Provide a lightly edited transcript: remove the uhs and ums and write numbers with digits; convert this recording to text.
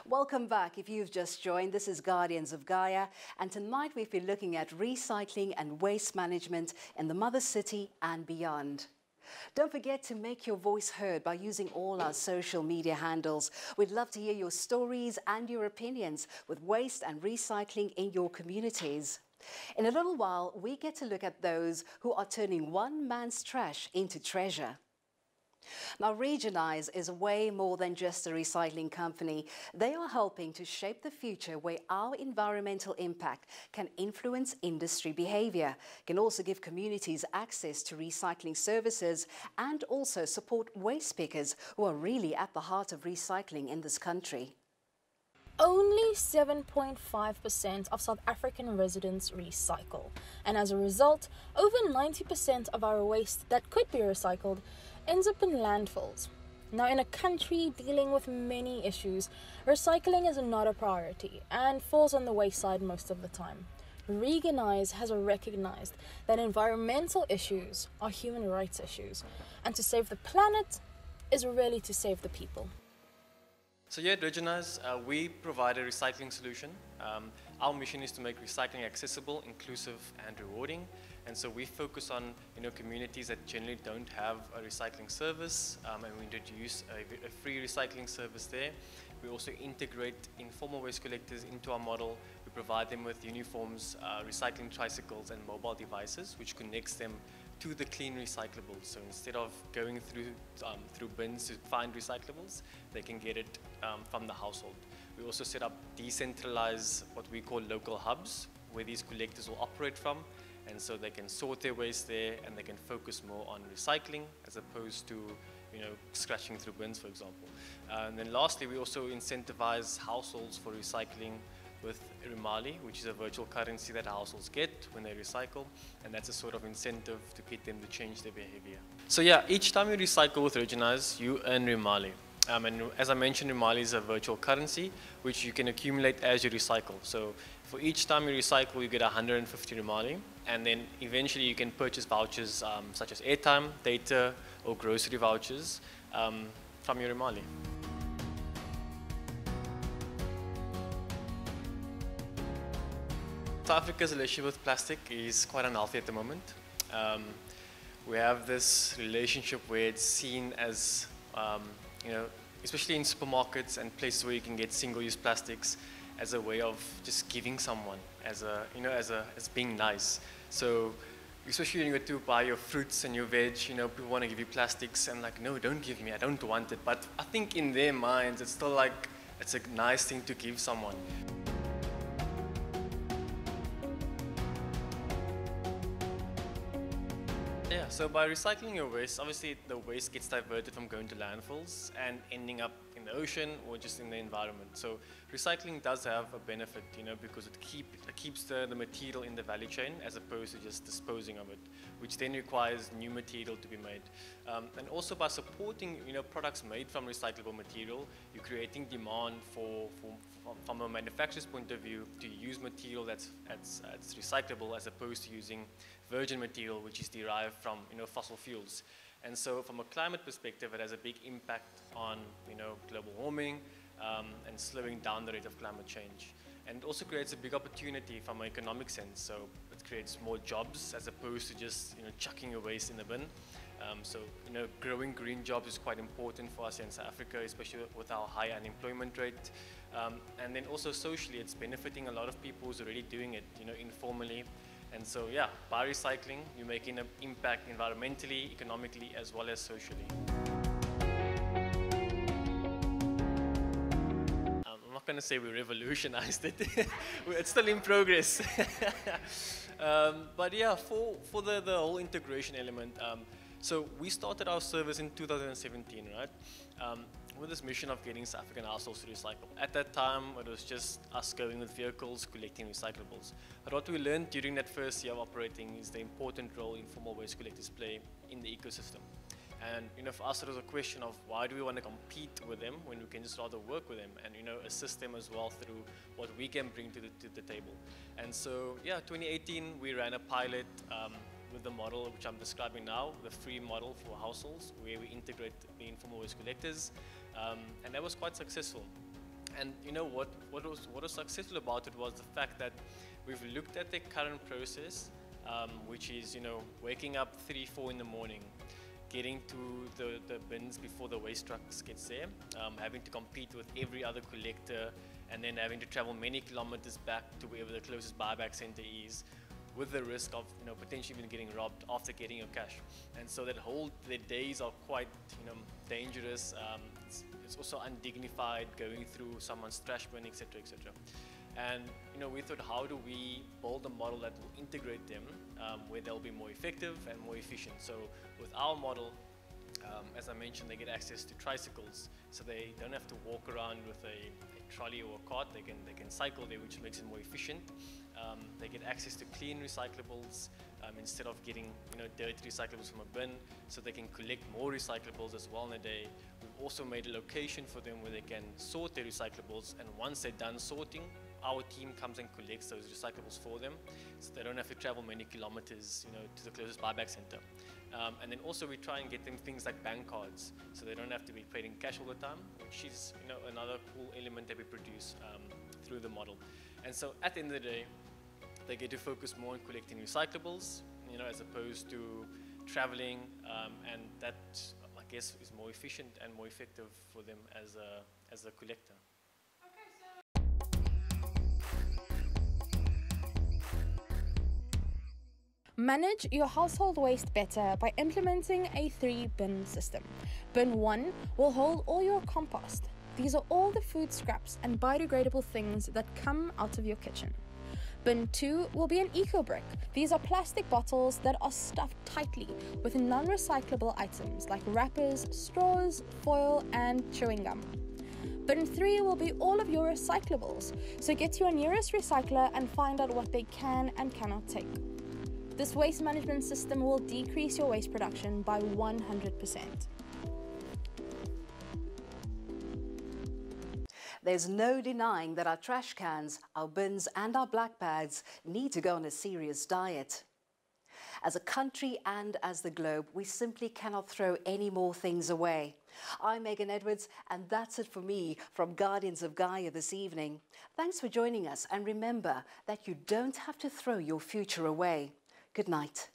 Welcome back. If you've just joined, this is Guardians of Gaia, and tonight we've been looking at recycling and waste management in the Mother City and beyond. Don't forget to make your voice heard by using all our social media handles. We'd love to hear your stories and your opinions with waste and recycling in your communities. In a little while, we get to look at those who are turning one man's trash into treasure. Now, Regenize is way more than just a recycling company. They are helping to shape the future where our environmental impact can influence industry behavior, can also give communities access to recycling services, and also support waste pickers who are really at the heart of recycling in this country. Only 7.5% of South African residents recycle, and as a result, over 90% of our waste that could be recycled ends up in landfills. Now, in a country dealing with many issues, recycling is not a priority and falls on the wayside most of the time. Regenize has recognized that environmental issues are human rights issues, and to save the planet is really to save the people. So here at Regenize, we provide a recycling solution. Our mission is to make recycling accessible, inclusive and rewarding. And so we focus on communities that generally don't have a recycling service, and we introduce a free recycling service there. We also integrate informal waste collectors into our model. We provide them with uniforms, recycling tricycles and mobile devices, which connects them to the clean recyclables. So instead of going through bins to find recyclables, they can get it from the household. We also set up decentralized, what we call local hubs, where these collectors will operate from, and so they can sort their waste there and they can focus more on recycling as opposed to scratching through bins, for example. And then lastly, we also incentivize households for recycling with Remali, which is a virtual currency that households get when they recycle, and that's a sort of incentive to get them to change their behavior. So yeah, each time you recycle with Regenize, you earn Remali. And as I mentioned, Remali is a virtual currency which you can accumulate as you recycle. So for each time you recycle, you get 150 Remali, and then eventually you can purchase vouchers such as airtime, data, or grocery vouchers from your Remali. South Africa's relationship with plastic is quite unhealthy at the moment. We have this relationship where it's seen as, especially in supermarkets and places where you can get single-use plastics, as a way of just giving someone, as being nice. So, especially when you go to buy your fruits and your veg, people want to give you plastics, and like, no, don't give me, I don't want it. But I think in their minds, it's still like, it's a nice thing to give someone. Yeah, so by recycling your waste, obviously the waste gets diverted from going to landfills and ending up in the ocean or just in the environment. So recycling does have a benefit, because it keeps the material in the value chain as opposed to just disposing of it, which then requires new material to be made. And also by supporting, products made from recyclable material, you're creating demand from a manufacturer's point of view to use material that's recyclable as opposed to using virgin material which is derived from fossil fuels. And so from a climate perspective, it has a big impact on global warming and slowing down the rate of climate change. And it also creates a big opportunity from an economic sense. So it creates more jobs as opposed to just chucking your waste in the bin. So growing green jobs is quite important for us here in South Africa, especially with our high unemployment rate. And then also socially, it's benefiting a lot of people who's already doing it, informally. And so yeah, by recycling, you're making an impact environmentally, economically, as well as socially. I'm not going to say we revolutionized it. It's still in progress. But yeah, for the whole integration element, so we started our service in 2017, right? With this mission of getting South African households to recycle. At that time, it was just us going with vehicles, collecting recyclables. But what we learned during that first year of operating is the important role informal waste collectors play in the ecosystem. And for us, it was a question of why do we want to compete with them when we can just rather work with them and assist them as well through what we can bring to the table. And so yeah, 2018 we ran a pilot with the model which I'm describing now, the free model for households, where we integrate the informal waste collectors, and that was quite successful. And you know what was successful about it was the fact that we've looked at the current process, which is, you know, waking up 3-4 in the morning, getting to the bins before the waste trucks gets there, having to compete with every other collector, and then having to travel many kilometers back to wherever the closest buyback center is, with the risk of, you know, potentially even getting robbed after getting your cash. And so the days are quite, you know, dangerous. It's also undignified going through someone's trash bin, etc., etc. And you know, we thought, how do we build a model that will integrate them, where they'll be more effective and more efficient? So with our model, as I mentioned, they get access to tricycles, so they don't have to walk around with a trolley or a cart. They can cycle there, which makes it more efficient. They get access to clean recyclables, instead of getting, you know, dirty recyclables from a bin, so they can collect more recyclables as well in a day. We've also made a location for them where they can sort their recyclables, and once they're done sorting, our team comes and collects those recyclables for them, so they don't have to travel many kilometers, you know, to the closest buyback center. And then also we try and get them things like bank cards, so they don't have to be paid in cash all the time, which is, you know, another cool element that we produce through the model. And so at the end of the day, they get to focus more on collecting recyclables, you know, as opposed to traveling, and that, I guess, is more efficient and more effective for them as a collector. Manage your household waste better by implementing a 3-bin system. Bin 1 will hold all your compost. These are all the food scraps and biodegradable things that come out of your kitchen. Bin 2 will be an eco-brick. These are plastic bottles that are stuffed tightly with non-recyclable items like wrappers, straws, foil, and chewing gum. Bin 3 will be all of your recyclables, so get to your nearest recycler and find out what they can and cannot take. This waste management system will decrease your waste production by 100%. There's no denying that our trash cans, our bins and our black bags need to go on a serious diet. As a country and as the globe, we simply cannot throw any more things away. I'm Megan Edwards, and that's it for me from Guardians of Gaia this evening. Thanks for joining us, and remember that you don't have to throw your future away. Good night.